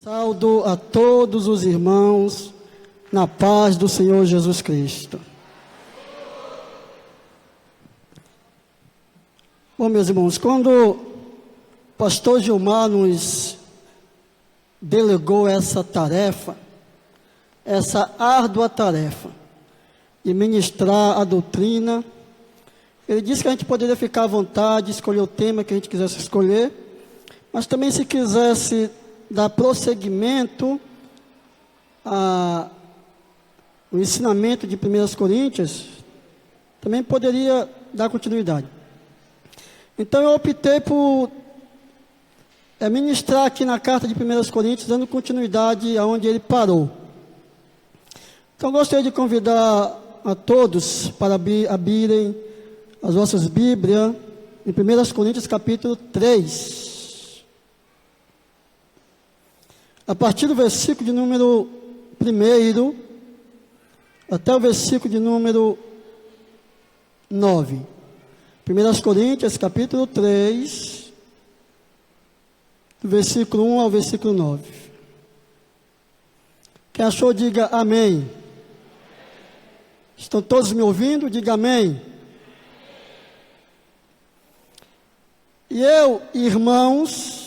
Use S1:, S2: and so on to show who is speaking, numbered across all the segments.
S1: Saúdo a todos os irmãos na paz do Senhor Jesus Cristo. Bom, meus irmãos, quando o pastor Gilmar nos delegou essa tarefa, essa árdua tarefa de ministrar a doutrina, ele disse que a gente poderia ficar à vontade, escolher o tema que a gente quisesse escolher, mas também se quisesse dar prosseguimento ao ensinamento de 1 Coríntios, também poderia dar continuidade. Então eu optei por ministrar aqui na carta de 1 Coríntios, dando continuidade aonde ele parou. Então gostaria de convidar a todos para abrirem as vossas Bíblias em 1 Coríntios capítulo 3. A partir do versículo de número 1 até o versículo de número 9. 1 Coríntios, capítulo 3, do versículo 1 ao versículo 9. Quem achou, diga amém. Estão todos me ouvindo? Diga amém. E eu, irmãos,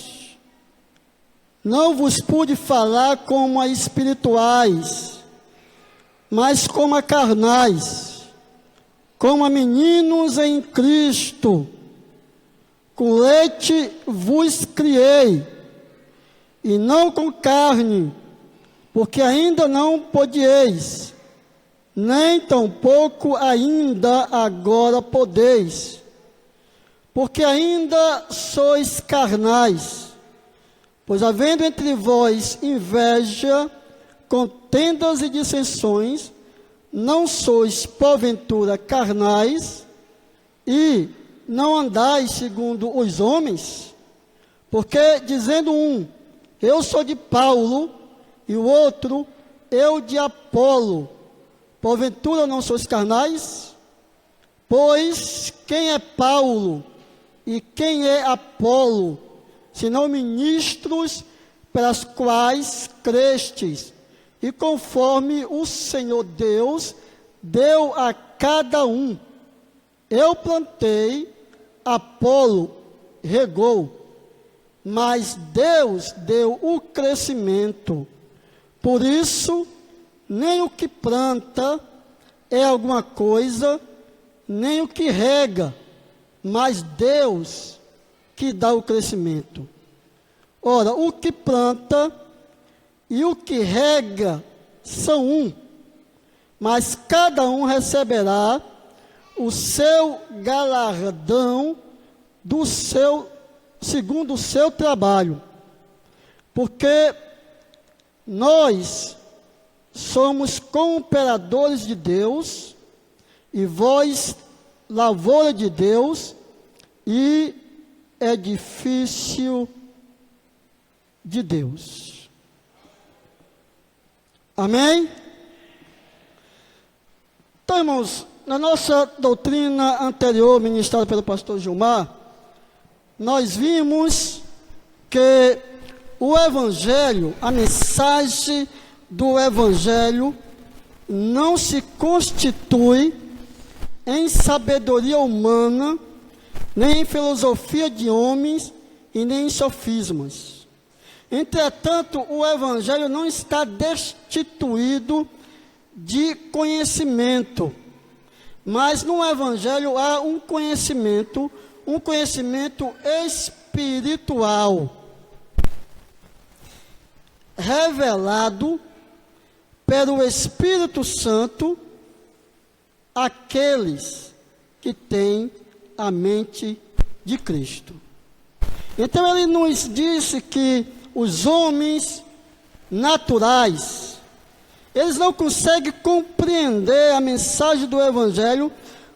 S1: não vos pude falar como a espirituais, mas como a carnais, como a meninos em Cristo. Com leite vos criei, e não com carne, porque ainda não podieis, nem tampouco ainda agora podeis, porque ainda sois carnais. Pois havendo entre vós inveja, contendas e dissensões, não sois porventura carnais, e não andais segundo os homens? Porque dizendo um, eu sou de Paulo, e o outro, eu de Apolo, porventura não sois carnais? Pois quem é Paulo e quem é Apolo, senão ministros pelas quais crestes, e conforme o Senhor Deus deu a cada um. Eu plantei, Apolo regou, mas Deus deu o crescimento. Por isso, nem o que planta é alguma coisa, nem o que rega, mas Deus que dá o crescimento. Ora, o que planta e o que rega são um, mas cada um receberá o seu galardão segundo o seu trabalho. Porque nós somos cooperadores de Deus, e vós, lavoura de Deus, e edifício de Deus. Amém? Então, irmãos, na nossa doutrina anterior, ministrada pelo pastor Gilmar, nós vimos que o Evangelho, a mensagem do Evangelho, não se constitui em sabedoria humana, nem em filosofia de homens, e nem em sofismas. Entretanto, o Evangelho não está destituído de conhecimento, mas no Evangelho há um conhecimento espiritual, revelado pelo Espírito Santo àqueles que têm a mente de Cristo. Então ele nos disse que os homens naturais, eles não conseguem compreender a mensagem do Evangelho,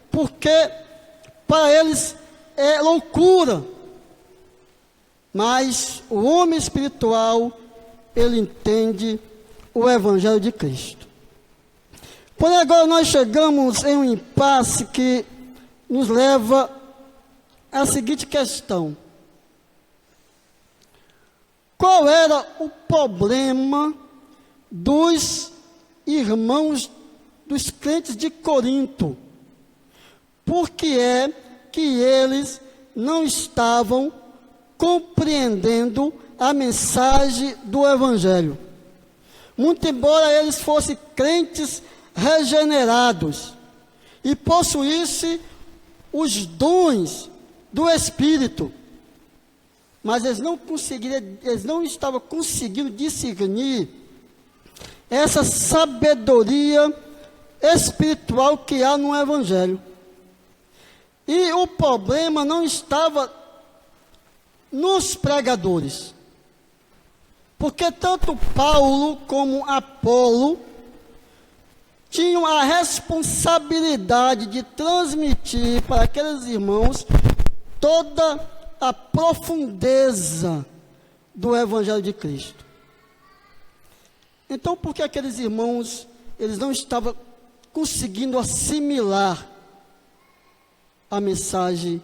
S1: porque para eles é loucura. Mas o homem espiritual, ele entende o Evangelho de Cristo. Porém, agora nós chegamos em um impasse que nos leva à seguinte questão: qual qual era o problema dos irmãos, dos crentes de Corinto? Por que é que eles não estavam compreendendo a mensagem do Evangelho? Muito embora eles fossem crentes regenerados e possuíssem os dons do Espírito, mas eles não estavam conseguindo discernir essa sabedoria espiritual que há no Evangelho. E o problema não estava nos pregadores, porque tanto Paulo como Apolo tinham a responsabilidade de transmitir para aqueles irmãos toda a profundeza do Evangelho de Cristo. Então, por que aqueles irmãos, eles não estavam conseguindo assimilar a mensagem,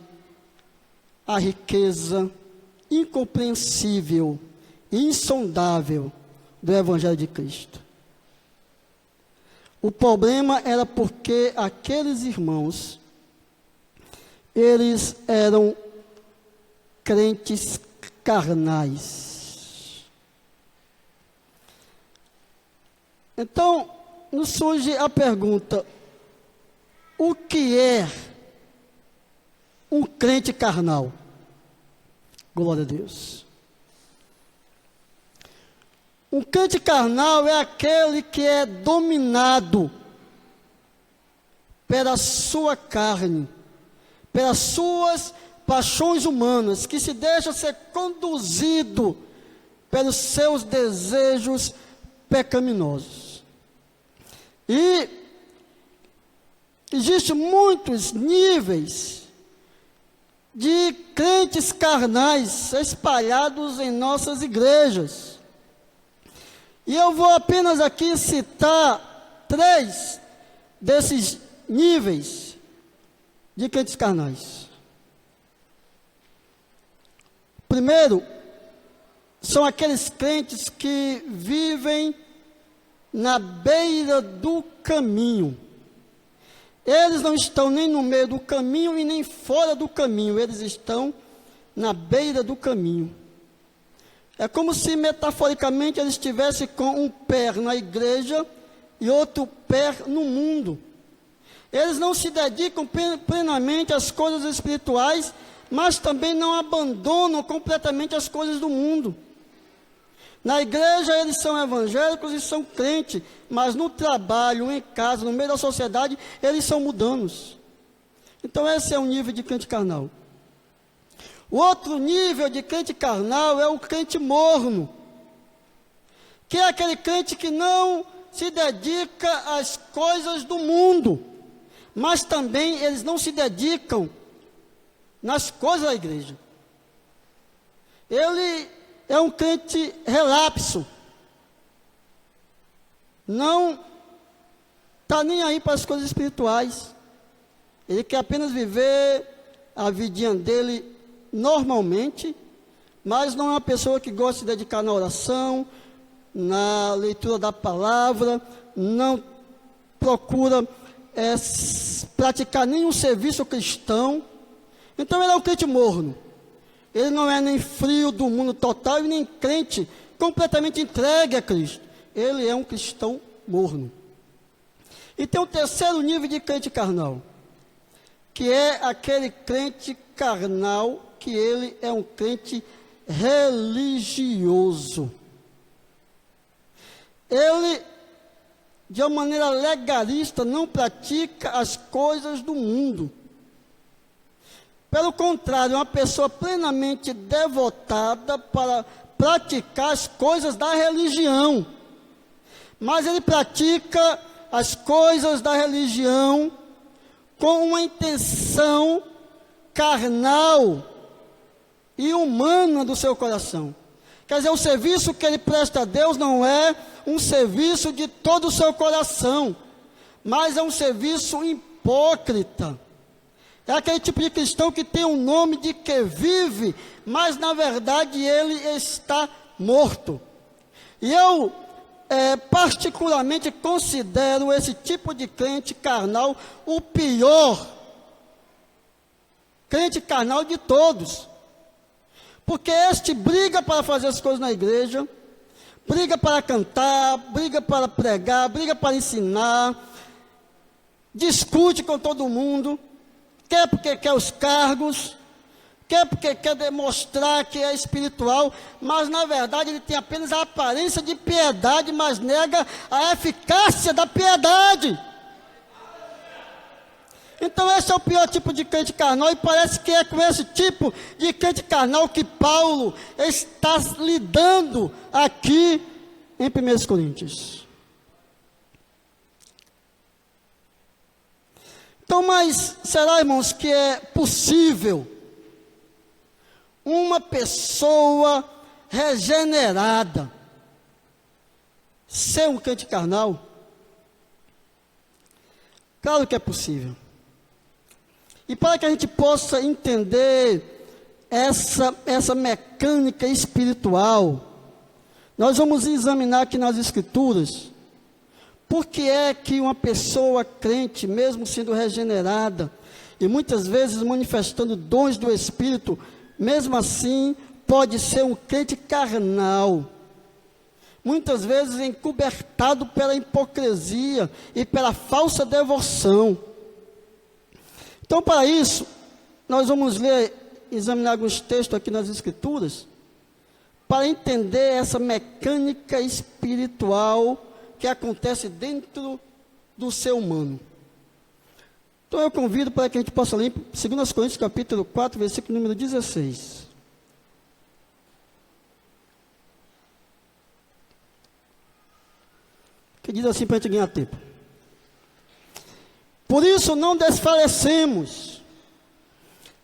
S1: a riqueza incompreensível e insondável do Evangelho de Cristo? O problema era porque aqueles irmãos, eles eram crentes carnais. Então, nos surge a pergunta: o que é um crente carnal? Glória a Deus. Um crente carnal é aquele que é dominado pela sua carne, pelas suas paixões humanas, que se deixa ser conduzido pelos seus desejos pecaminosos. E existem muitos níveis de crentes carnais espalhados em nossas igrejas. E eu vou apenas aqui citar 3 desses níveis de crentes carnais. Primeiro, são aqueles crentes que vivem na beira do caminho. Eles não estão nem no meio do caminho e nem fora do caminho, eles estão na beira do caminho. É como se, metaforicamente, eles estivessem com um pé na igreja e outro pé no mundo. Eles não se dedicam plenamente às coisas espirituais, mas também não abandonam completamente as coisas do mundo. Na igreja eles são evangélicos e são crentes, mas no trabalho, em casa, no meio da sociedade, eles são mundanos. Então esse é o nível de crente carnal. O outro nível de crente carnal é o crente morno, que é aquele crente que não se dedica às coisas do mundo, mas também eles não se dedicam nas coisas da igreja. Ele é um crente relapso, não está nem aí para as coisas espirituais, ele quer apenas viver a vidinha dele normalmente, mas não é uma pessoa que gosta de se dedicar na oração, na leitura da palavra, não procura praticar nenhum serviço cristão. Então ele é um crente morno. Ele não é nem frio do mundo total e nem crente completamente entregue a Cristo. Ele é um cristão morno. E tem o terceiro nível de crente carnal, que é aquele crente carnal que ele é um crente religioso. Ele, de uma maneira legalista, não pratica as coisas do mundo. Pelo contrário, é uma pessoa plenamente devotada para praticar as coisas da religião. Mas ele pratica as coisas da religião com uma intenção carnal e humana do seu coração. Quer dizer, o serviço que ele presta a Deus não é um serviço de todo o seu coração, mas é um serviço hipócrita. É aquele tipo de cristão que tem um nome de que vive, mas na verdade ele está morto. E eu particularmente considero esse tipo de crente carnal o pior crente carnal de todos. Porque este briga para fazer as coisas na igreja, briga para cantar, briga para pregar, briga para ensinar, discute com todo mundo, quer porque quer os cargos, quer porque quer demonstrar que é espiritual, mas na verdade ele tem apenas a aparência de piedade, mas nega a eficácia da piedade. Então esse é o pior tipo de crente carnal, e parece que é com esse tipo de crente carnal que Paulo está lidando aqui em 1 Coríntios. Então, mas será, irmãos, que é possível uma pessoa regenerada ser um crente carnal? Claro que é possível. E para que a gente possa entender essa mecânica espiritual, nós vamos examinar aqui nas Escrituras, por que é que uma pessoa crente, mesmo sendo regenerada, e muitas vezes manifestando dons do Espírito, mesmo assim, pode ser um crente carnal, muitas vezes encobertado pela hipocrisia e pela falsa devoção. Então, para isso, nós vamos examinar alguns textos aqui nas Escrituras, para entender essa mecânica espiritual que acontece dentro do ser humano. Então, eu convido para que a gente possa ler 2 Coríntios, capítulo 4, versículo número 16. Que diz assim para a gente ganhar tempo. Por isso não desfalecemos,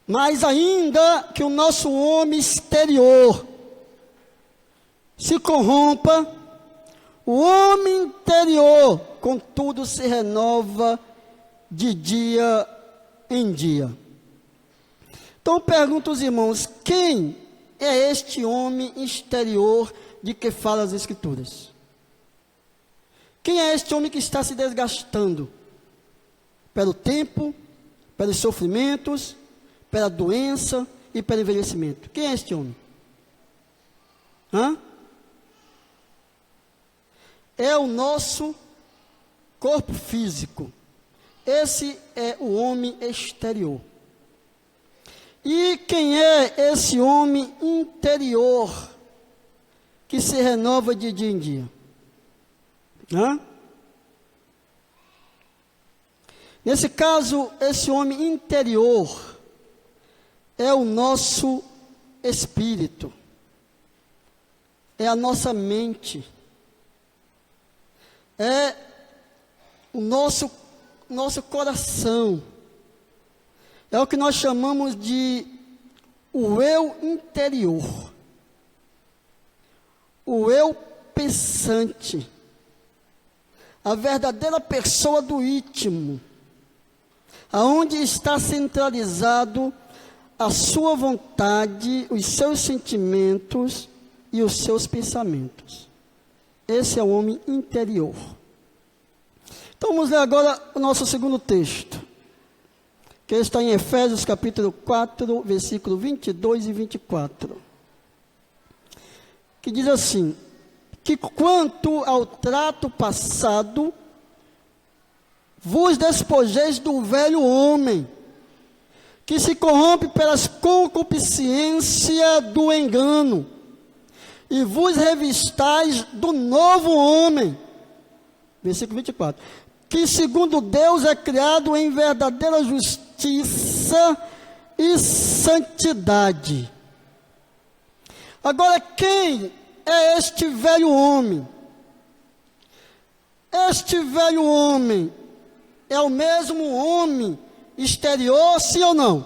S1: mas ainda que o nosso homem exterior se corrompa, o homem interior, contudo, se renova de dia em dia. Então pergunto aos irmãos, quem é este homem exterior de que fala as Escrituras? Quem é este homem que está se desgastando? Pelo tempo, pelos sofrimentos, pela doença e pelo envelhecimento. Quem é este homem? É o nosso corpo físico. Esse é o homem exterior. E quem é esse homem interior que se renova de dia em dia? Nesse caso, esse homem interior é o nosso espírito, é a nossa mente, é o nosso coração, é o que nós chamamos de o eu interior, o eu pensante, a verdadeira pessoa do íntimo, aonde está centralizado a sua vontade, os seus sentimentos e os seus pensamentos. Esse é o homem interior. Então vamos ler agora o nosso segundo texto, que está em Efésios capítulo 4, versículo 22 e 24. Que diz assim: que quanto ao trato passado, vos despojeis do velho homem, que se corrompe pelas concupiscências do engano, e vos revistais do novo homem, versículo 24, que segundo Deus é criado em verdadeira justiça e santidade. Agora, quem é este velho homem? Este velho homem é o mesmo homem exterior, sim ou não?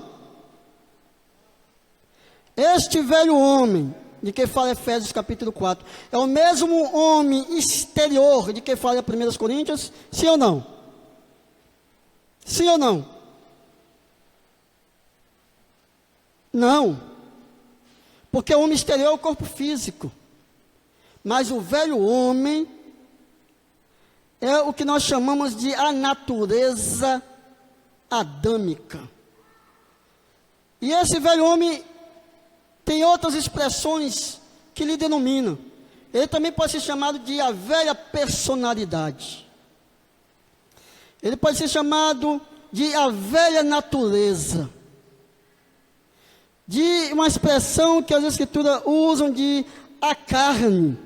S1: Este velho homem, de que fala Efésios capítulo 4, é o mesmo homem exterior de que fala 1 Coríntios, sim ou não? Sim ou não? Não. Porque o homem exterior é o corpo físico. Mas o velho homem é o que nós chamamos de a natureza adâmica. E esse velho homem tem outras expressões que lhe denominam. Ele também pode ser chamado de a velha personalidade. Ele pode ser chamado de a velha natureza. De uma expressão que as Escrituras usam de a carne.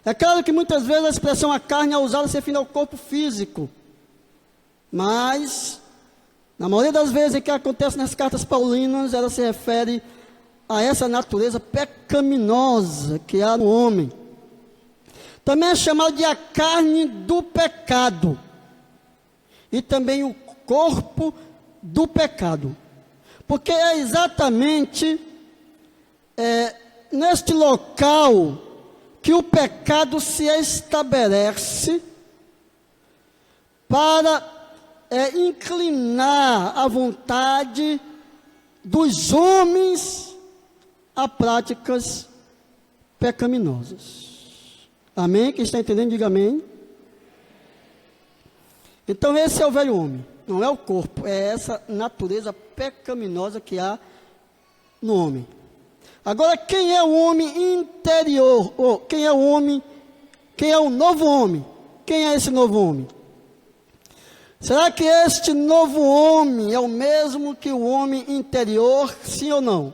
S1: É claro que muitas vezes a expressão a carne é usada se refere ao corpo físico. Mas, na maioria das vezes em que acontece nas cartas paulinas, ela se refere a essa natureza pecaminosa que há no homem. Também é chamado de a carne do pecado. E também o corpo do pecado. Porque é exatamente neste local que o pecado se estabelece para inclinar a vontade dos homens a práticas pecaminosas. Amém? Quem está entendendo, diga amém. Então esse é o velho homem, não é o corpo, é essa natureza pecaminosa que há no homem. Agora, quem é o homem interior? Ou quem é o homem? Quem é o novo homem? Quem é esse novo homem? Será que este novo homem é o mesmo que o homem interior? Sim ou não?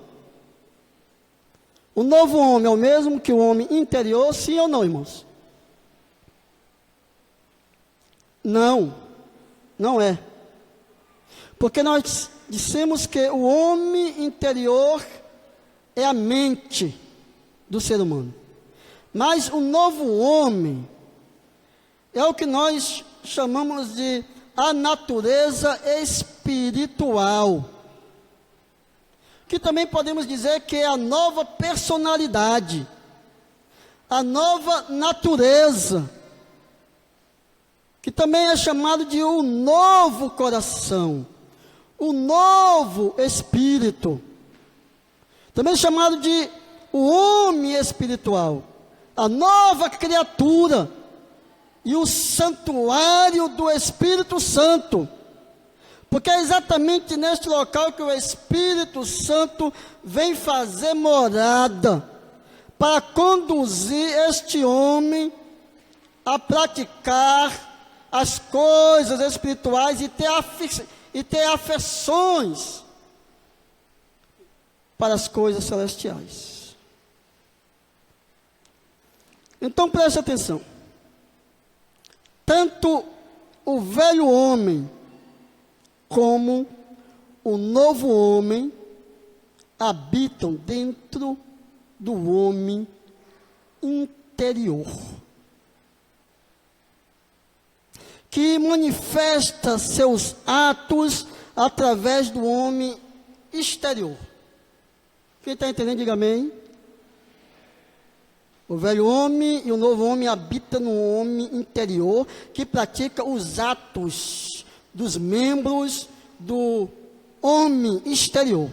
S1: O novo homem é o mesmo que o homem interior? Sim ou não, irmãos? Não, não é. Porque nós dissemos que o homem interior é a mente do ser humano. Mas o novo homem é o que nós chamamos de a natureza espiritual. Que também podemos dizer que é a nova personalidade, a nova natureza, que também é chamado de o novo coração, o novo espírito, também chamado de o homem espiritual, a nova criatura e o santuário do Espírito Santo. Porque é exatamente neste local que o Espírito Santo vem fazer morada para conduzir este homem a praticar as coisas espirituais e ter afeições para as coisas celestiais. Então preste atenção. Tanto o velho homem como o novo homem habitam dentro do homem interior, que manifesta seus atos através do homem exterior. Quem está entendendo, diga amém. O velho homem e o novo homem habitam no homem interior, que pratica os atos dos membros do homem exterior.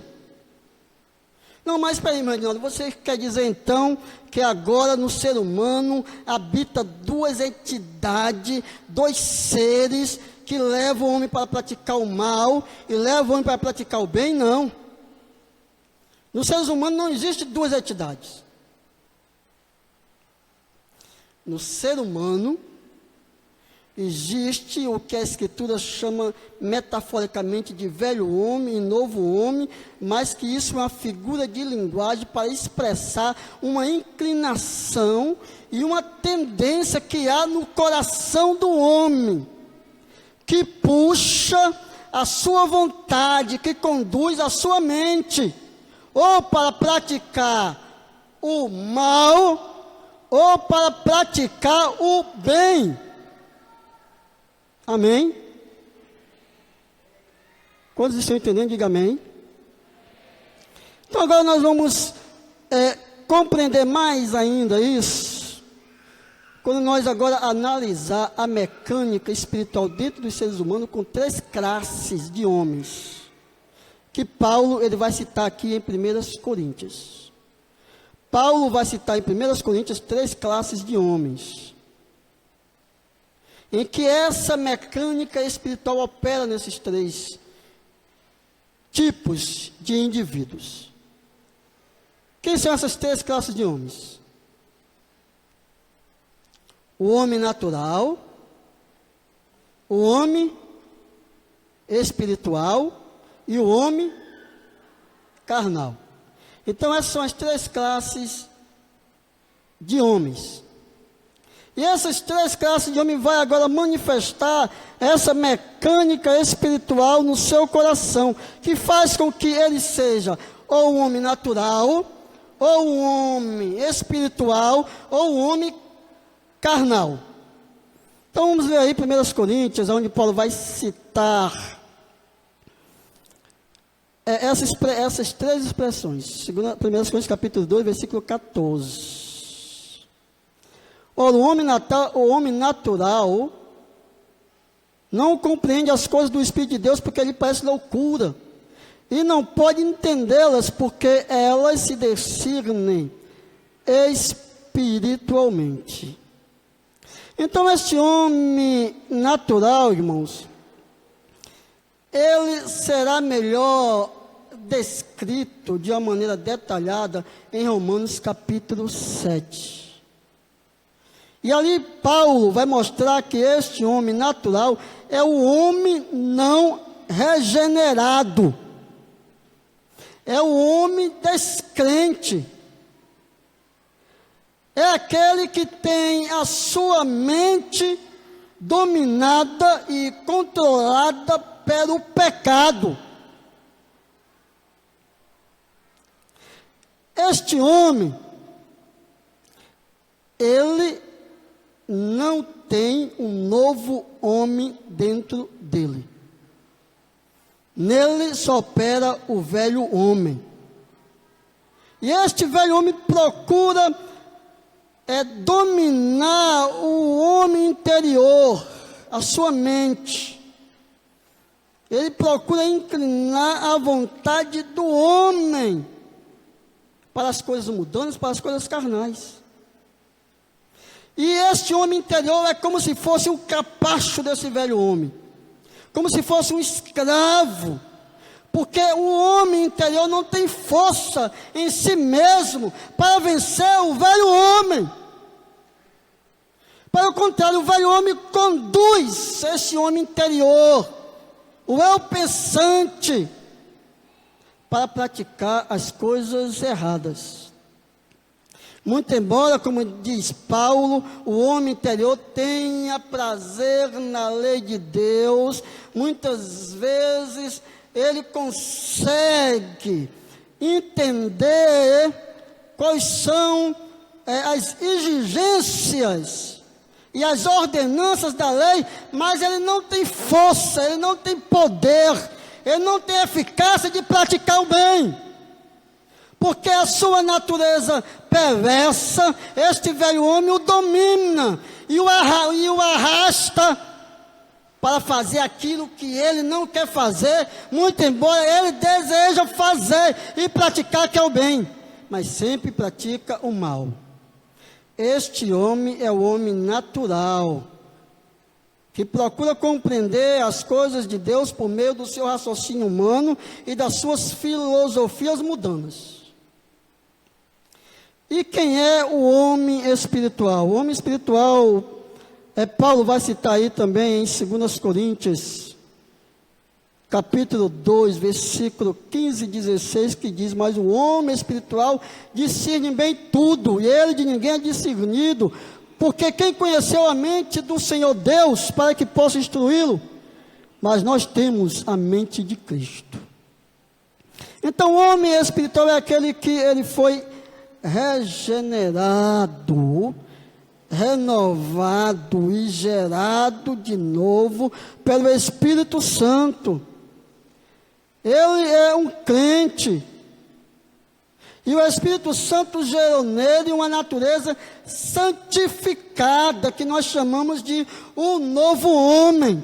S1: Não, mas espera aí, Reginaldo, você quer dizer então que agora no ser humano habita duas entidades, dois seres que levam o homem para praticar o mal e levam o homem para praticar o bem? Não. Nos seres humanos não existe duas entidades. No ser humano existe o que a Escritura chama metaforicamente de velho homem e novo homem, mas que isso é uma figura de linguagem para expressar uma inclinação e uma tendência que há no coração do homem, que puxa a sua vontade, que conduz a sua mente, ou para praticar o mal, ou para praticar o bem. Amém? Quantos estão entendendo? Diga amém. Então agora nós vamos compreender mais ainda isso, quando nós agora analisar a mecânica espiritual dentro dos seres humanos com três classes de homens, que Paulo ele vai citar aqui em 1 Coríntios. Paulo vai citar em 1 Coríntios 3 classes de homens, em que essa mecânica espiritual opera nesses 3 tipos de indivíduos. Quem são essas 3 classes de homens? O homem natural, o homem espiritual e o homem carnal. Então essas são as 3 classes de homens. E essas 3 classes de homens vai agora manifestar essa mecânica espiritual no seu coração, que faz com que ele seja ou um homem natural, ou um homem espiritual, ou um homem carnal. Então vamos ler aí 1 Coríntios, onde Paulo vai citar essas 3 expressões. 1 Coríntios capítulo 2, versículo 14. Ora, o homem natural não compreende as coisas do Espírito de Deus, porque ele parece loucura, e não pode entendê-las, porque elas se discernem espiritualmente. Então, este homem natural, irmãos, ele será melhor descrito de uma maneira detalhada em Romanos capítulo 7. E ali Paulo vai mostrar que este homem natural é o homem não regenerado, é o homem descrente, é aquele que tem a sua mente dominada e controlada pelo pecado. Este homem, ele não tem um novo homem dentro dele. Nele só opera o velho homem. E este velho homem procura dominar o homem interior, a sua mente. Ele procura inclinar a vontade do homem para as coisas mundanas, para as coisas carnais. E este homem interior é como se fosse o capacho desse velho homem, como se fosse um escravo, porque o homem interior não tem força em si mesmo para vencer o velho homem. Pelo contrário, o velho homem conduz esse homem interior, o eu pensante, para praticar as coisas erradas. Muito embora, como diz Paulo, o homem interior tenha prazer na lei de Deus, muitas vezes ele consegue entender quais são as exigências e as ordenanças da lei, mas ele não tem força, ele não tem poder, ele não tem eficácia de praticar o bem, porque a sua natureza perversa, este velho homem o domina e o arrasta para fazer aquilo que ele não quer fazer, muito embora ele deseja fazer e praticar que é o bem, mas sempre pratica o mal. Este homem é o homem natural, que procura compreender as coisas de Deus por meio do seu raciocínio humano e das suas filosofias mundanas. E quem é o homem espiritual? O homem espiritual, Paulo vai citar aí também em 2 Coríntios, capítulo 2, versículo 15 e 16, que diz: mas o homem espiritual discerne bem tudo, e ele de ninguém é discernido, porque quem conheceu a mente do Senhor Deus, para que possa instruí-lo? Mas nós temos a mente de Cristo. Então o homem espiritual é aquele que ele foi regenerado, renovado e gerado de novo pelo Espírito Santo. Ele é um crente, e o Espírito Santo gerou nele uma natureza santificada, que nós chamamos de o novo homem.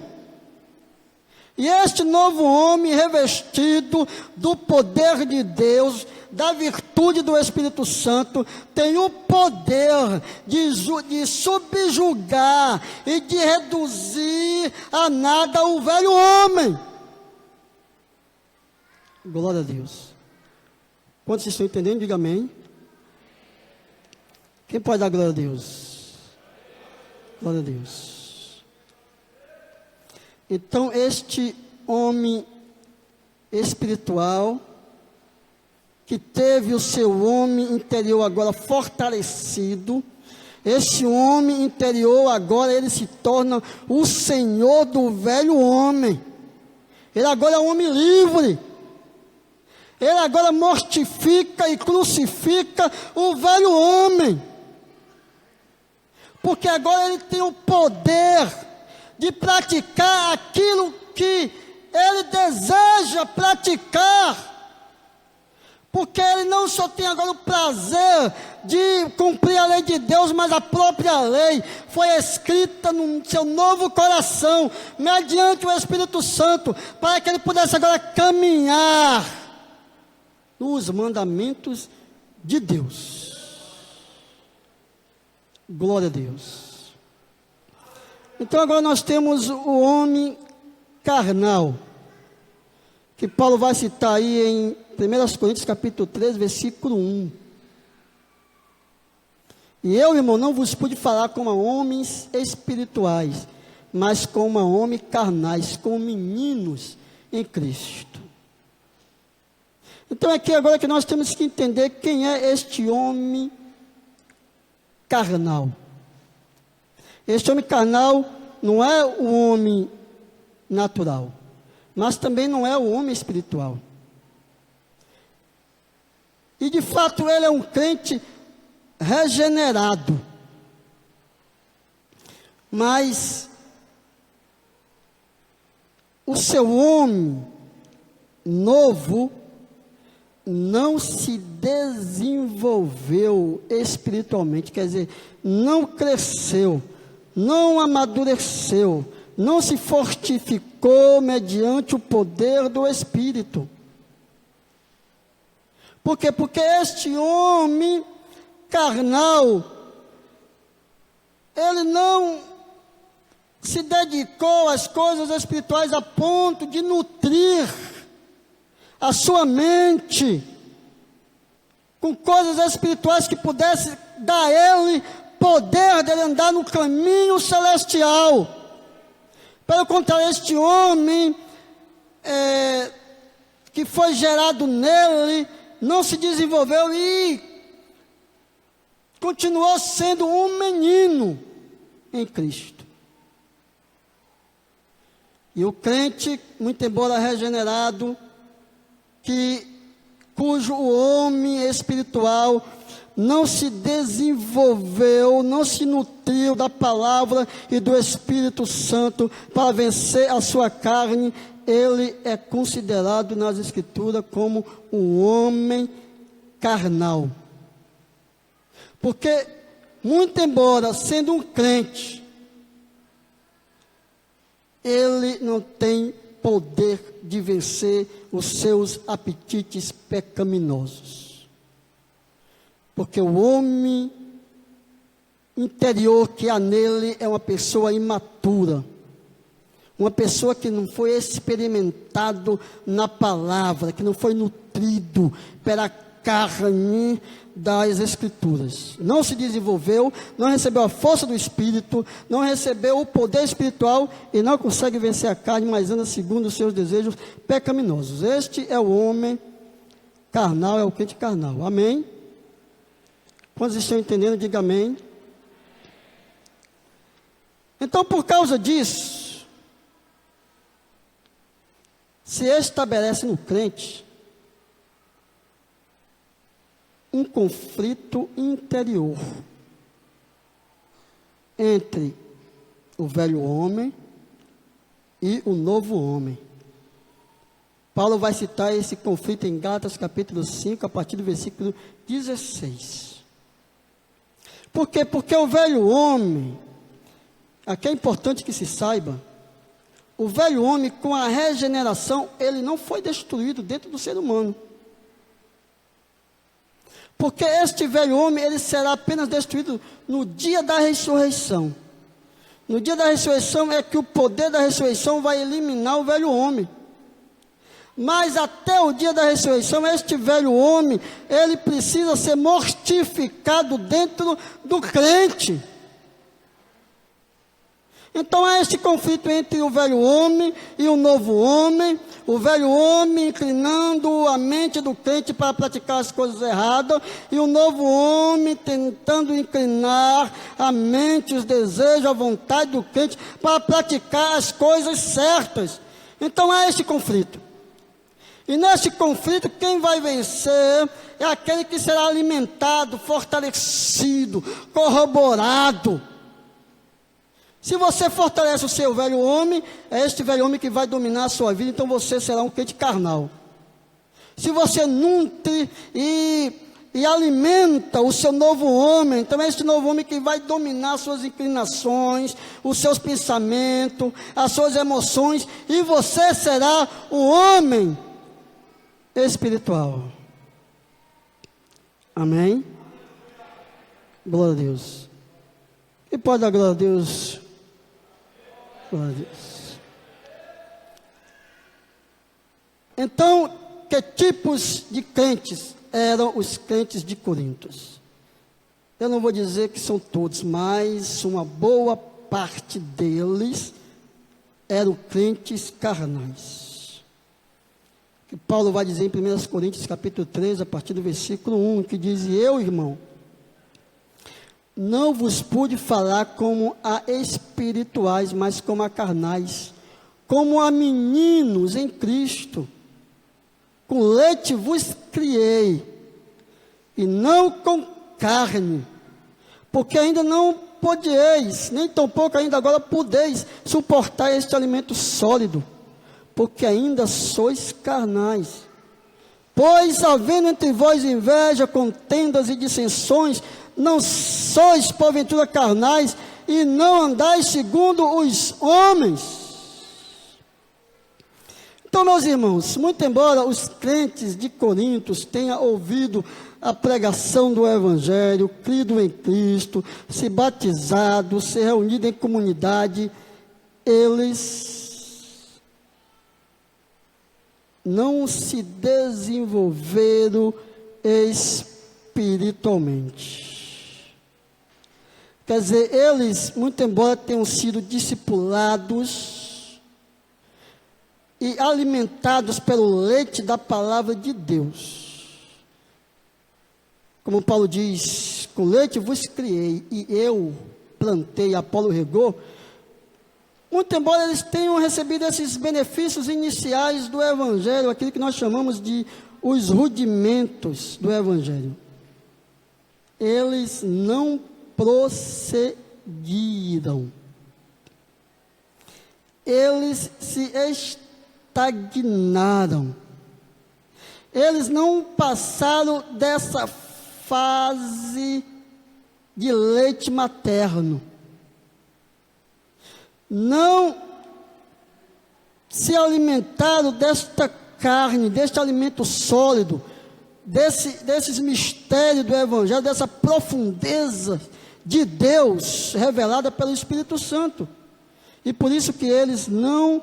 S1: E este novo homem, revestido do poder de Deus, da virtude do Espírito Santo, tem o poder de subjugar e de reduzir a nada o velho homem. Glória a Deus. Quantos estão entendendo? Diga amém. Quem pode dar glória a Deus? Glória a Deus. Então, este homem espiritual, que teve o seu homem interior agora fortalecido, esse homem interior agora ele se torna o senhor do velho homem. Ele agora é um homem livre. Ele agora mortifica e crucifica o velho homem. Porque agora ele tem o poder de praticar aquilo que ele deseja praticar. Porque ele não só tem agora o prazer de cumprir a lei de Deus, mas a própria lei foi escrita no seu novo coração, mediante o Espírito Santo, para que ele pudesse agora caminhar nos mandamentos de Deus. Glória a Deus. Então agora nós temos o homem carnal, que Paulo vai citar aí em 1 Coríntios capítulo 3, versículo 1. E eu, irmão, não vos pude falar como a homens espirituais, mas como a homens carnais, como meninos em Cristo. Então aqui agora que nós temos que entender quem é este homem carnal. Este homem carnal não é o homem natural, mas também não é o homem espiritual. E de fato ele é um crente regenerado. Mas o seu homem novo não se desenvolveu espiritualmente, quer dizer, não cresceu, não amadureceu, não se fortificou mediante o poder do Espírito. Por quê? Porque este homem carnal, ele não se dedicou às coisas espirituais a ponto de nutrir a sua mente com coisas espirituais que pudesse dar a ele poder de ele andar no caminho celestial. Pelo contrário, este homem que foi gerado nele não se desenvolveu e continuou sendo um menino em Cristo. E o crente, muito embora regenerado, cujo homem espiritual não se desenvolveu, não se nutriu da palavra e do Espírito Santo para vencer a sua carne, ele é considerado nas Escrituras como um homem carnal. Porque, muito embora sendo um crente, ele não tem poder de vencer os seus apetites pecaminosos. Porque o homem interior que há nele é uma pessoa imatura, uma pessoa que não foi experimentado na palavra, que não foi nutrido pela carne das Escrituras. Não se desenvolveu, não recebeu a força do Espírito, não recebeu o poder espiritual e não consegue vencer a carne, mas anda segundo os seus desejos pecaminosos. Este é o homem carnal, é o crente carnal. Amém? Quantos estão entendendo? Diga amém. Então, por causa disso, se estabelece no crente um conflito interior entre o velho homem e o novo homem. Paulo vai citar esse conflito em Gálatas capítulo 5, a partir do versículo 16. Por quê? Porque o velho homem, aqui é importante que se saiba, o velho homem, com a regeneração, ele não foi destruído dentro do ser humano. Porque este velho homem, ele será apenas destruído no dia da ressurreição. No dia da ressurreição é que o poder da ressurreição vai eliminar o velho homem. Mas até o dia da ressurreição, este velho homem, ele precisa ser mortificado dentro do crente. Então há este conflito entre o velho homem e o novo homem. O velho homem inclinando a mente do crente para praticar as coisas erradas, e o novo homem tentando inclinar a mente, os desejos, a vontade do crente para praticar as coisas certas. Então há este conflito. E neste conflito, quem vai vencer é aquele que será alimentado, fortalecido, corroborado. Se você fortalece o seu velho homem, é este velho homem que vai dominar a sua vida, então você será um crente carnal. Se você nutre e alimenta o seu novo homem, então é este novo homem que vai dominar as suas inclinações, os seus pensamentos, as suas emoções, e você será o homem espiritual. Amém? Glória a Deus. E pode dar glória a Deus? Glória a Deus. Então, que tipos de crentes eram os crentes de Corinto? Eu não vou dizer que são todos, mas uma boa parte deles eram crentes carnais. Que Paulo vai dizer em 1 Coríntios capítulo 3, a partir do versículo 1, que diz: eu, irmão, não vos pude falar como a espirituais, mas como a carnais, como a meninos em Cristo. Com leite vos criei, e não com carne, porque ainda não podieis, nem tampouco ainda agora podeis suportar este alimento sólido, porque ainda sois carnais. Pois, havendo entre vós inveja, contendas e dissensões, não sois porventura carnais, e não andais segundo os homens. Então, meus irmãos, muito embora os crentes de Corinto tenham ouvido a pregação do Evangelho, crido em Cristo, se batizado, se reunido em comunidade, eles não se desenvolveram espiritualmente. Quer dizer, eles, muito embora tenham sido discipulados e alimentados pelo leite da palavra de Deus, como Paulo diz, com leite vos criei, e eu plantei, Apolo regou. Muito embora eles tenham recebido esses benefícios iniciais do Evangelho, aquilo que nós chamamos de os rudimentos do Evangelho, eles não prosseguiram. Eles se estagnaram. Eles não passaram dessa fase de leite materno. Não se alimentaram desta carne, deste alimento sólido, desses mistérios do Evangelho, dessa profundeza de Deus revelada pelo Espírito Santo. E por isso que eles não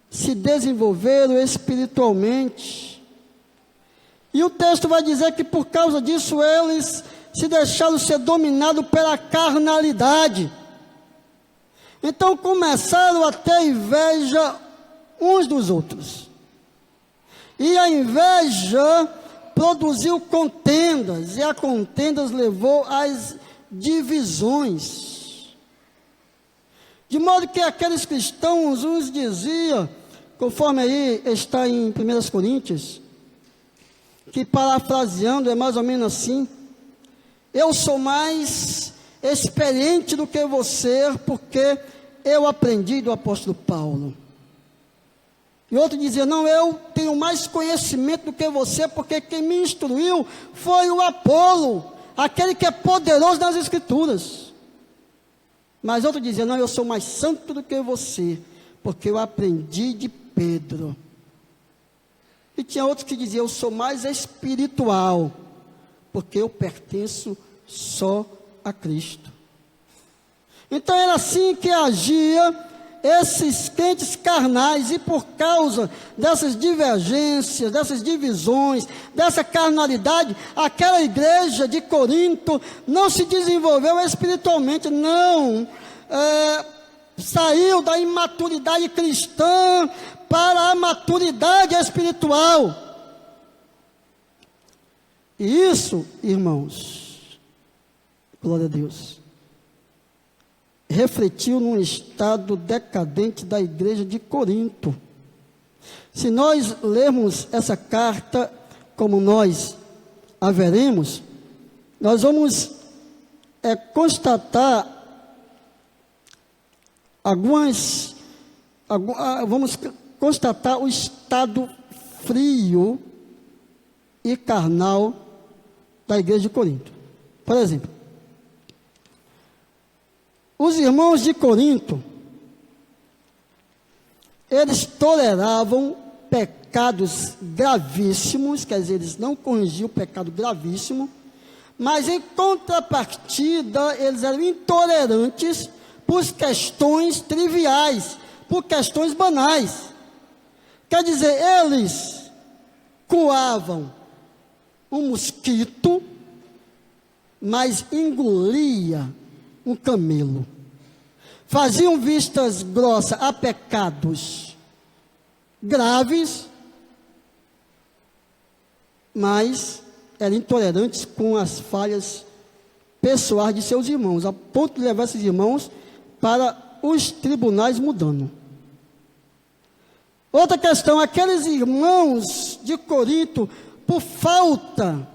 S1: se desenvolveram espiritualmente. E o texto vai dizer que por causa disso eles se deixaram ser dominados pela carnalidade. Então começaram a ter inveja uns dos outros. E a inveja produziu contendas, e a contendas levou às divisões. De modo que aqueles cristãos, uns diziam, conforme aí está em 1 Coríntios, que parafraseando é mais ou menos assim: eu sou mais experiente do que você, porque eu aprendi do apóstolo Paulo. E outro dizia: não, eu tenho mais conhecimento do que você, porque quem me instruiu foi o Apolo, aquele que é poderoso nas Escrituras. Mas outro dizia: não, eu sou mais santo do que você, porque eu aprendi de Pedro. E tinha outros que diziam: eu sou mais espiritual, porque eu pertenço só a Cristo. Então era assim que agia esses crentes carnais, e por causa dessas divergências, dessas divisões, dessa carnalidade, aquela igreja de Corinto não se desenvolveu espiritualmente, não saiu da imaturidade cristã para a maturidade espiritual. E isso, irmãos, glória a Deus, refletiu num estado decadente da igreja de Corinto. Se nós lermos essa carta, como nós a veremos, nós vamos constatar vamos constatar o estado frio e carnal da igreja de Corinto. Por exemplo, os irmãos de Corinto, eles toleravam pecados gravíssimos, quer dizer, eles não corrigiam o pecado gravíssimo, mas em contrapartida, eles eram intolerantes por questões triviais, por questões banais. Quer dizer, eles coavam um mosquito, mas engolia um camelo. Faziam vistas grossas a pecados graves, mas eram intolerantes com as falhas pessoais de seus irmãos, a ponto de levar esses irmãos para os tribunais mudando. Outra questão, aqueles irmãos de Corinto, por falta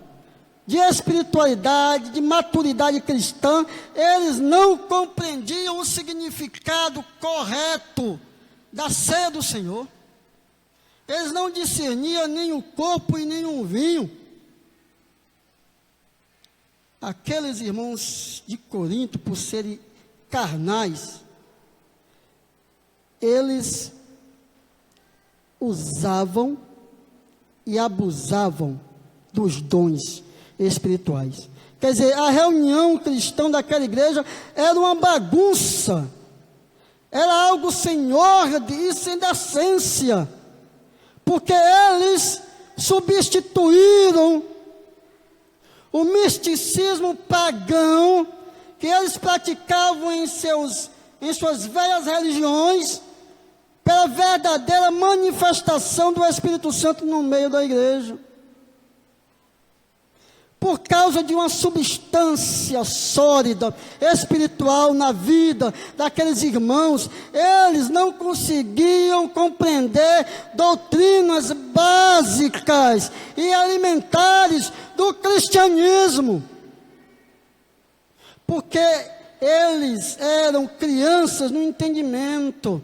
S1: de espiritualidade, de maturidade cristã, eles não compreendiam o significado correto da ceia do Senhor. Eles não discerniam nem o corpo e nem o vinho. Aqueles irmãos de Corinto, por serem carnais, eles usavam e abusavam dos dons espirituais. Quer dizer, a reunião cristã daquela igreja era uma bagunça, era algo sem ordem e sem decência, porque eles substituíram o misticismo pagão que eles praticavam em suas velhas religiões pela verdadeira manifestação do Espírito Santo no meio da igreja. Por causa de uma substância sólida, espiritual na vida daqueles irmãos, eles não conseguiam compreender doutrinas básicas e alimentares do cristianismo, porque eles eram crianças no entendimento,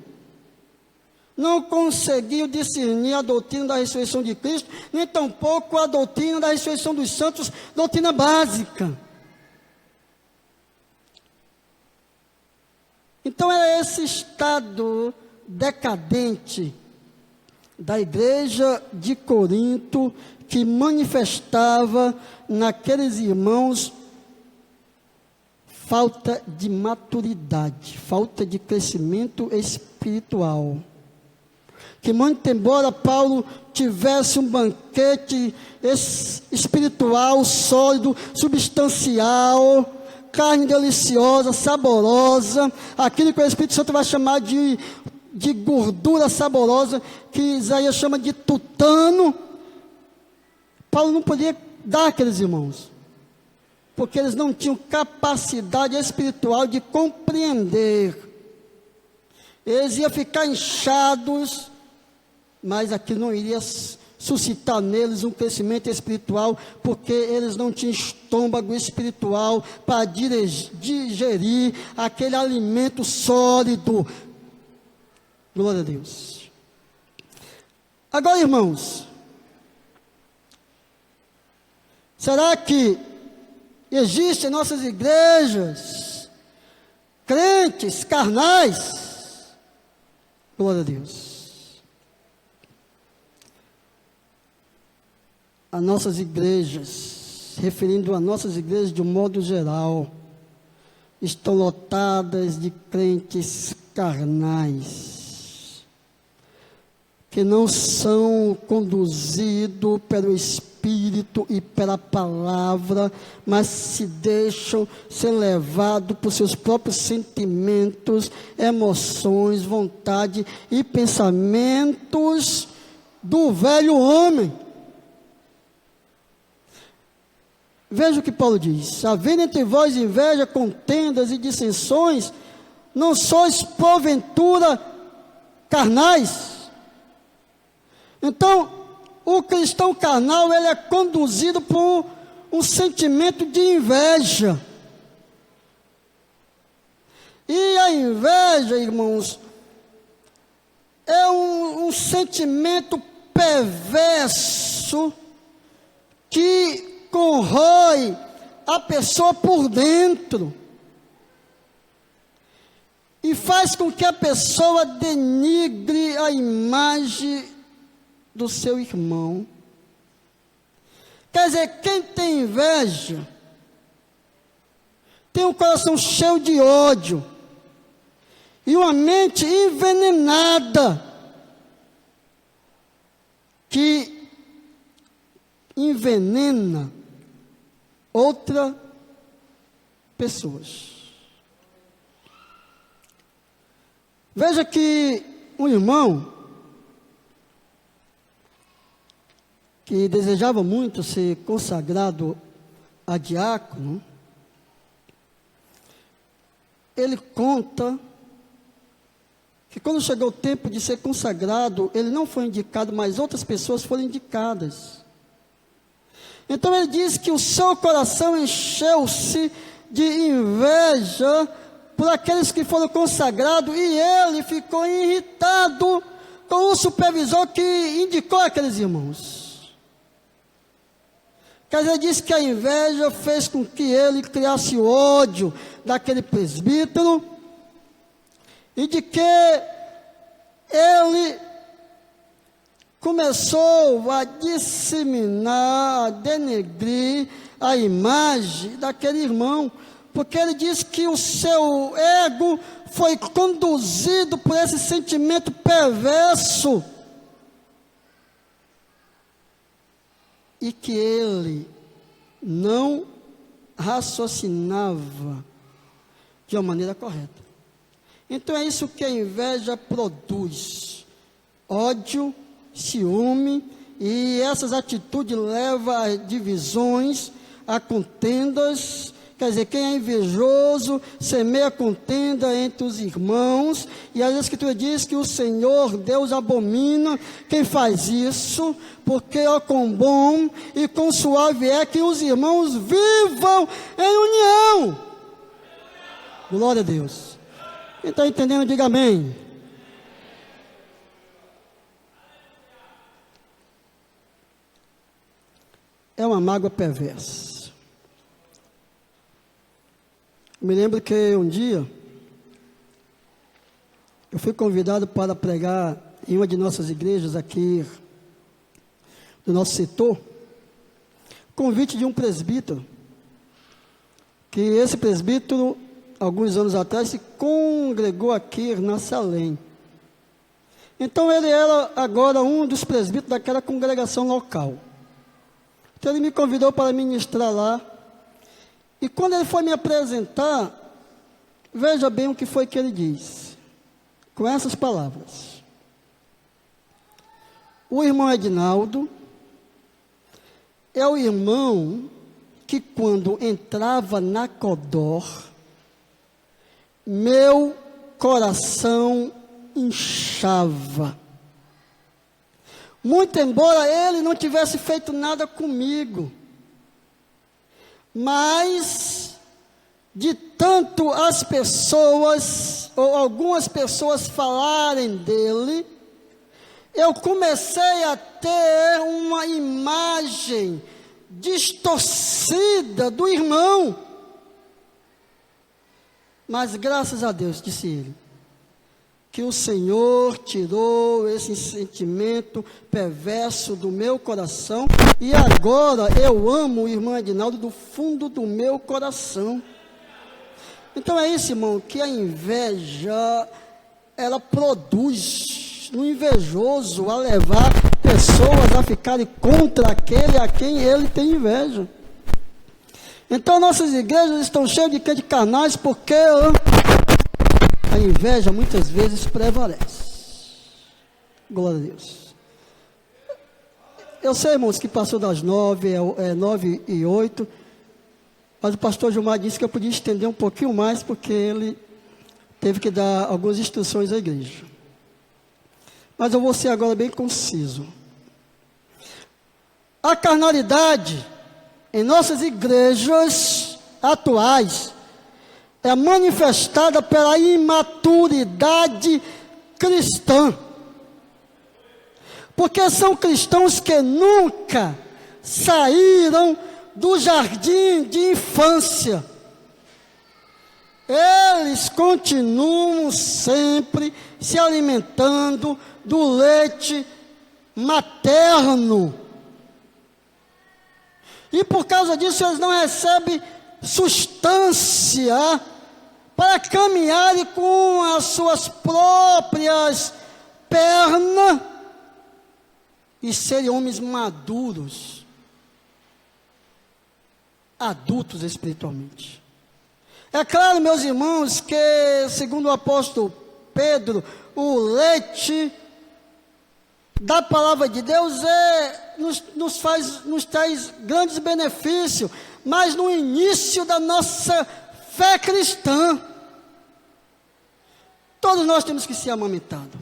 S1: não conseguiam discernir a doutrina da ressurreição de Cristo, nem tampouco a doutrina da ressurreição dos santos, doutrina básica. Então era esse estado decadente da igreja de Corinto que manifestava naqueles irmãos falta de maturidade, falta de crescimento espiritual. Que muito embora Paulo tivesse um banquete espiritual, sólido, substancial, carne deliciosa, saborosa, aquilo que o Espírito Santo vai chamar de gordura saborosa, que Isaías chama de tutano, Paulo não podia dar àqueles irmãos, porque eles não tinham capacidade espiritual de compreender. Eles iam ficar inchados, mas aquilo não iria suscitar neles um crescimento espiritual, porque eles não tinham estômago espiritual para digerir aquele alimento sólido. Glória a Deus. Agora, irmãos, será que existem em nossas igrejas crentes carnais? Glória a Deus. As nossas igrejas referindo a nossas igrejas de um modo geral, estão lotadas de crentes carnais, que não são conduzidos pelo Espírito e pela palavra, mas se deixam ser levados por seus próprios sentimentos, emoções, vontade e pensamentos do velho homem. Veja o que Paulo diz: havendo entre vós inveja, contendas e dissensões, não sois porventura carnais. Então, o cristão carnal, ele é conduzido por um sentimento de inveja. E a inveja, irmãos, é um sentimento perverso que corrói a pessoa por dentro e faz com que a pessoa denigre a imagem do seu irmão. Quer dizer, quem tem inveja tem um coração cheio de ódio e uma mente envenenada que envenena outras pessoas. Veja que um irmão que desejava muito ser consagrado a diácono, ele conta que quando chegou o tempo de ser consagrado, ele não foi indicado, mas outras pessoas foram indicadas. Então ele diz que o seu coração encheu-se de inveja por aqueles que foram consagrados, e ele ficou irritado com o supervisor que indicou aqueles irmãos. Quer dizer, diz que a inveja fez com que ele criasse ódio daquele presbítero, e de que ele começou a disseminar, a denegrir a imagem daquele irmão, porque ele diz que o seu ego foi conduzido por esse sentimento perverso, e que ele não raciocinava de uma maneira correta. Então é isso que a inveja produz: ódio, ciúme, e essas atitudes levam a divisões, a contendas. Quer dizer, quem é invejoso semeia contenda entre os irmãos, e a Escritura diz que o Senhor Deus abomina quem faz isso, porque ó quão bom e quão suave é que os irmãos vivam em união. Glória a Deus. Quem está entendendo, diga amém. É uma mágoa perversa. Me lembro que um dia eu fui convidado para pregar em uma de nossas igrejas aqui do nosso setor, convite de um presbítero, que esse presbítero, alguns anos atrás, se congregou aqui na Salém. Então ele era agora um dos presbíteros daquela congregação local. Então ele me convidou para ministrar lá. E quando ele foi me apresentar, veja bem o que foi que ele disse, com essas palavras: o irmão Edinaldo é o irmão que quando entrava na Codor, meu coração inchava. Muito embora ele não tivesse feito nada comigo, mas de tanto as pessoas, ou algumas pessoas falarem dele, eu comecei a ter uma imagem distorcida do irmão. Mas graças a Deus, disse ele, que o Senhor tirou esse sentimento perverso do meu coração, e agora eu amo o irmão Edinaldo do fundo do meu coração. Então é isso, irmão, que a inveja, ela produz no invejoso a levar pessoas a ficarem contra aquele a quem ele tem inveja. Então nossas igrejas estão cheias de crentes carnais porque a inveja muitas vezes prevalece. Glória a Deus. Eu sei, irmãos, que passou das 9h08, mas o pastor Gilmar disse que eu podia estender um pouquinho mais, porque ele teve que dar algumas instruções à igreja. Mas eu vou ser agora bem conciso. A carnalidade em nossas igrejas atuais é manifestada pela imaturidade cristã. Porque são cristãos que nunca saíram do jardim de infância. Eles continuam sempre se alimentando do leite materno. E por causa disso eles não recebem sustância para caminharem com as suas próprias pernas e serem homens maduros, adultos espiritualmente. É claro, meus irmãos, que segundo o apóstolo Pedro, o leite da palavra de Deus nos traz grandes benefícios, mas no início da nossa fé cristã, todos nós temos que ser amamentados,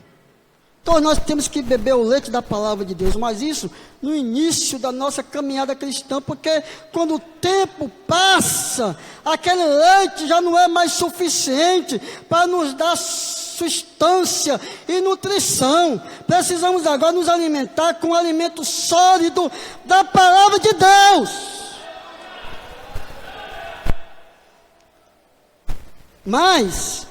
S1: todos nós temos que beber o leite da palavra de Deus, mas isso no início da nossa caminhada cristã, porque quando o tempo passa, aquele leite já não é mais suficiente para nos dar sustância e nutrição. Precisamos agora nos alimentar com o alimento sólido da palavra de Deus. Mas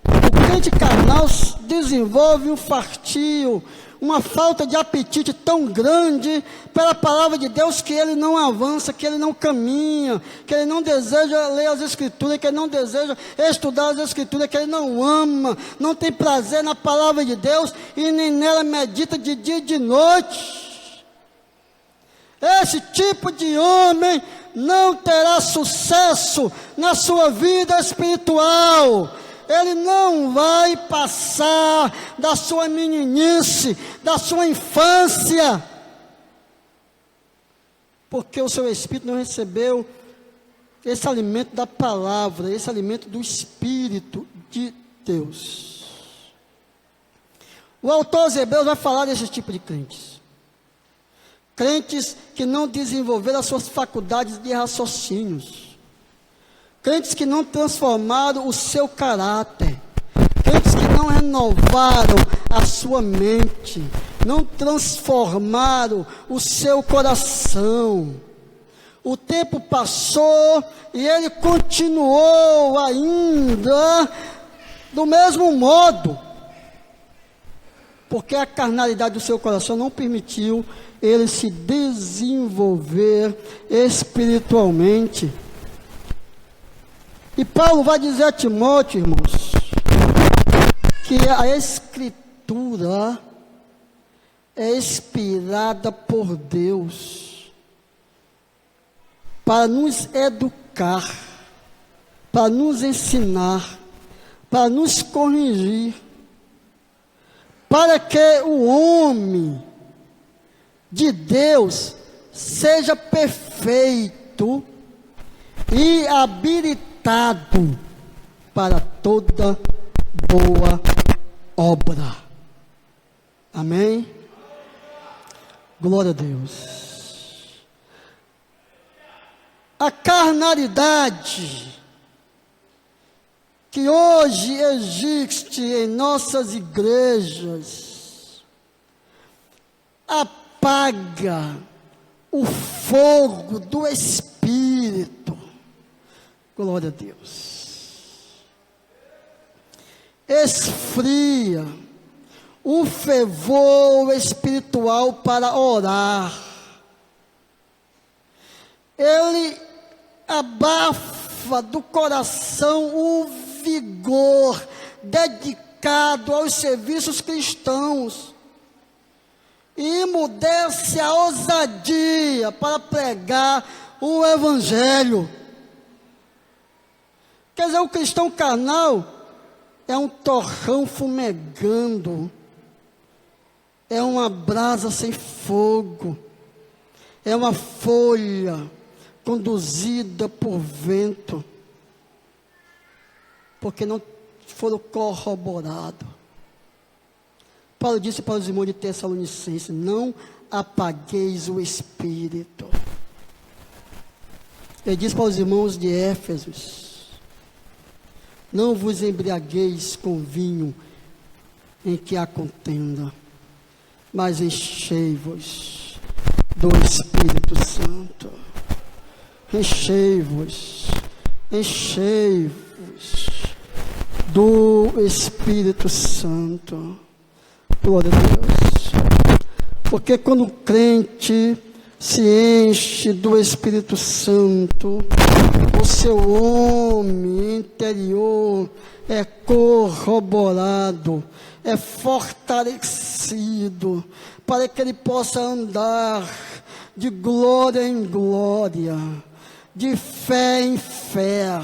S1: o crente carnal desenvolve um fastio, uma falta de apetite tão grande pela palavra de Deus, que ele não avança, que ele não caminha, que ele não deseja ler as Escrituras, que ele não deseja estudar as Escrituras, que ele não ama, não tem prazer na palavra de Deus e nem nela medita de dia e de noite. Esse tipo de homem não terá sucesso na sua vida espiritual. Ele não vai passar da sua meninice, da sua infância, porque o seu espírito não recebeu esse alimento da palavra, esse alimento do Espírito de Deus. O autor aos Hebreus vai falar desse tipo de crentes. Crentes que não desenvolveram as suas faculdades de raciocínios. Crentes que não transformaram o seu caráter, crentes que não renovaram a sua mente, não transformaram o seu coração. O tempo passou e ele continuou ainda do mesmo modo, porque a carnalidade do seu coração não permitiu ele se desenvolver espiritualmente. E Paulo vai dizer a Timóteo, irmãos, que a Escritura é inspirada por Deus para nos educar, para nos ensinar, para nos corrigir, para que o homem de Deus seja perfeito e habilitado para toda boa obra. Amém? Glória a Deus. A carnalidade que hoje existe em nossas igrejas apaga o fogo do Espírito. Glória a Deus. esfria o fervor espiritual para orar. Ele abafa do coração o vigor dedicado aos serviços cristãos e emudece a ousadia para pregar o Evangelho. Quer dizer, o cristão carnal é um torrão fumegando, é uma brasa sem fogo, é uma folha conduzida por vento, porque não foram corroborados. Paulo disse para os irmãos de Tessalonicenses: não apagueis o espírito. Ele disse para os irmãos de Éfeso: não vos embriagueis com vinho em que há contenda, mas enchei-vos do Espírito Santo. Enchei-vos do Espírito Santo. Glória a Deus. Porque quando o crente se enche do Espírito Santo, o seu homem interior é corroborado, é fortalecido, para que ele possa andar de glória em glória, de fé em fé,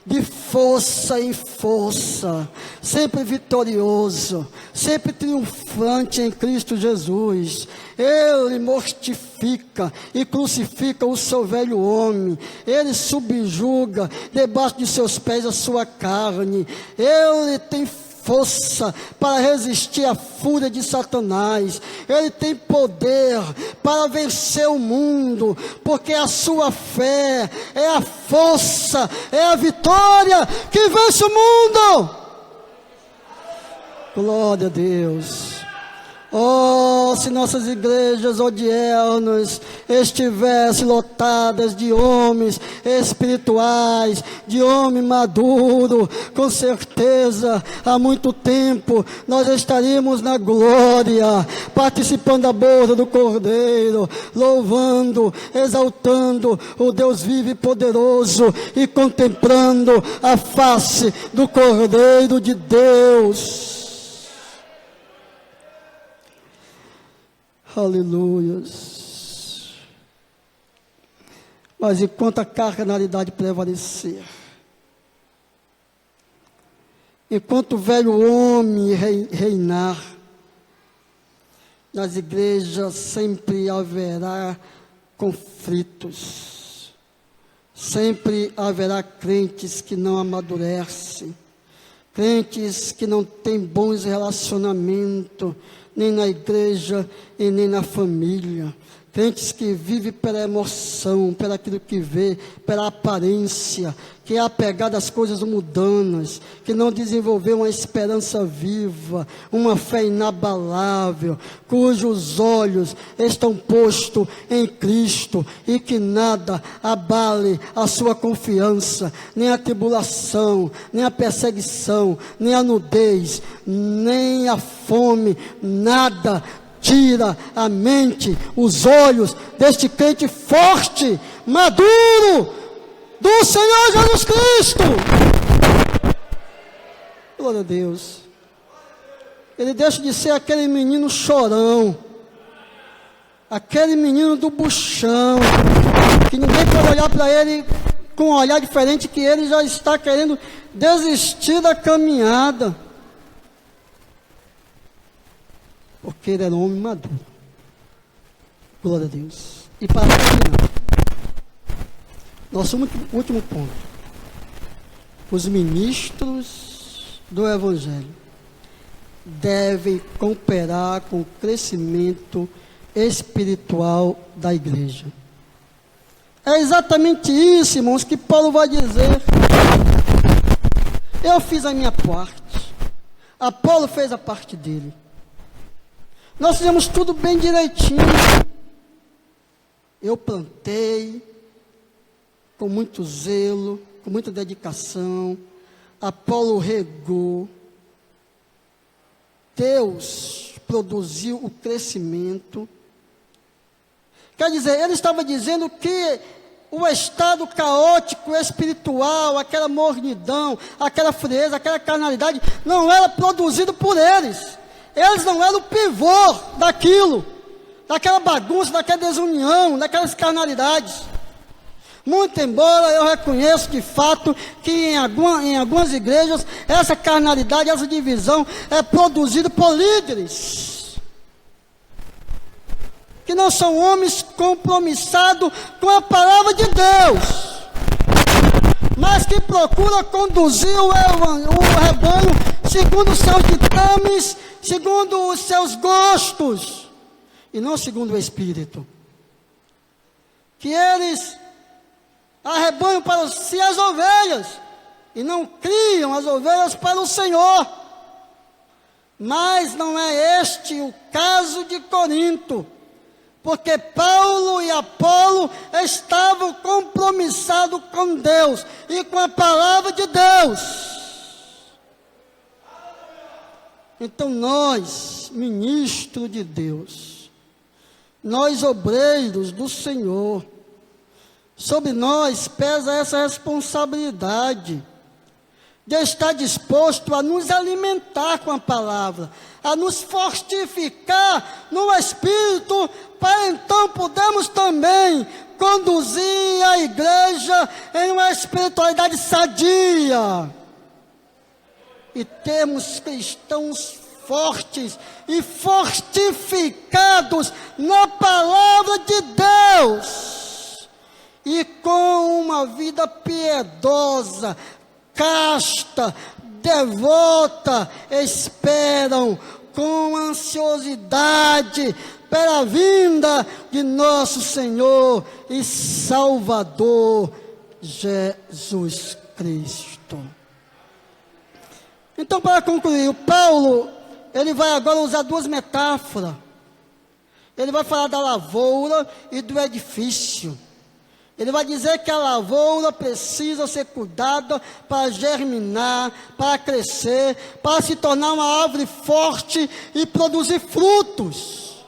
S1: de força em força, sempre vitorioso, sempre triunfante em Cristo Jesus. Ele mortifica e crucifica o seu velho homem, ele subjuga debaixo de seus pés a sua carne, ele tem força para resistir à fúria de Satanás, ele tem poder para vencer o mundo, porque a sua fé é a força, é a vitória que vence o mundo. Glória a Deus. Oh, se nossas igrejas odiernas estivessem lotadas de homens espirituais, de homem maduro, com certeza, há muito tempo, nós estaríamos na glória, participando da boda do Cordeiro, louvando, exaltando o Deus vivo e poderoso, e contemplando a face do Cordeiro de Deus. Aleluias. Mas enquanto a carnalidade prevalecer, enquanto o velho homem reinar, nas igrejas sempre haverá conflitos, sempre haverá crentes que não amadurecem, crentes que não têm bons relacionamentos, nem na igreja e nem na família, crentes que vivem pela emoção, pelo aquilo que vê, pela aparência, que é apegado às coisas mundanas, que não desenvolveu uma esperança viva, uma fé inabalável, cujos olhos estão postos em Cristo, e que nada abale a sua confiança, nem a tribulação, nem a perseguição, nem a nudez, nem a fome, nada tira a mente, os olhos deste crente forte, maduro, do Senhor Jesus Cristo. Glória a Deus. Ele deixa de ser aquele menino chorão, aquele menino do buchão, que ninguém pode olhar para ele com um olhar diferente, que ele já está querendo desistir da caminhada, porque ele era um homem maduro. Glória a Deus. E para terminar, nosso último ponto: os ministros do Evangelho devem cooperar com o crescimento espiritual da igreja. É exatamente isso, irmãos, que Paulo vai dizer. Eu fiz a minha parte, Apolo fez a parte dele. Nós fizemos tudo bem direitinho. Eu plantei com muito zelo, com muita dedicação. Apolo regou. Deus produziu o crescimento. Quer dizer, ele estava dizendo que o estado caótico espiritual, aquela mornidão, aquela frieza, aquela carnalidade, não era produzido por eles. Eles não eram o pivô daquilo, daquela bagunça, daquela desunião, daquelas carnalidades. Muito embora eu reconheço de fato que em algumas igrejas essa carnalidade, essa divisão é produzida por líderes que não são homens compromissados com a palavra de Deus, mas que procuram conduzir o rebanho segundo os seus ditames, segundo os seus gostos, e não segundo o Espírito. Que eles arrebanham para si as ovelhas, e não criam as ovelhas para o Senhor. Mas não é este o caso de Corinto, porque Paulo e Apolo estavam compromissados com Deus e com a palavra de Deus. Então nós, ministros de Deus, nós obreiros do Senhor, sobre nós pesa essa responsabilidade de estar disposto a nos alimentar com a palavra, a nos fortificar no Espírito, para então podermos também conduzir a igreja em uma espiritualidade sadia e termos cristãos fortes e fortificados na palavra de Deus e com uma vida piedosa, casta, devota, esperam com ansiosidade pela vinda de nosso Senhor e Salvador Jesus Cristo. Então, para concluir, o Paulo, ele vai agora usar duas metáforas. Ele vai falar da lavoura e do edifício. Ele vai dizer que a lavoura precisa ser cuidada para germinar, para crescer, para se tornar uma árvore forte e produzir frutos.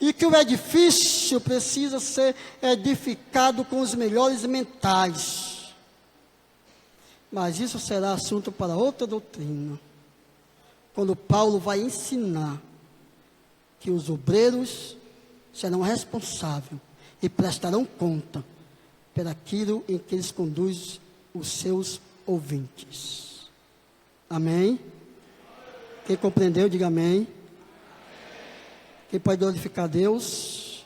S1: E que o edifício precisa ser edificado com os melhores mentais. Mas isso será assunto para outra doutrina, quando Paulo vai ensinar que os obreiros serão responsáveis e prestarão conta pelaquilo em que eles conduzem os seus ouvintes. Amém? Quem compreendeu, diga amém. Quem pode glorificar a Deus?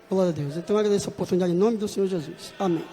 S1: Glória a Deus. Então eu agradeço a oportunidade em nome do Senhor Jesus. Amém.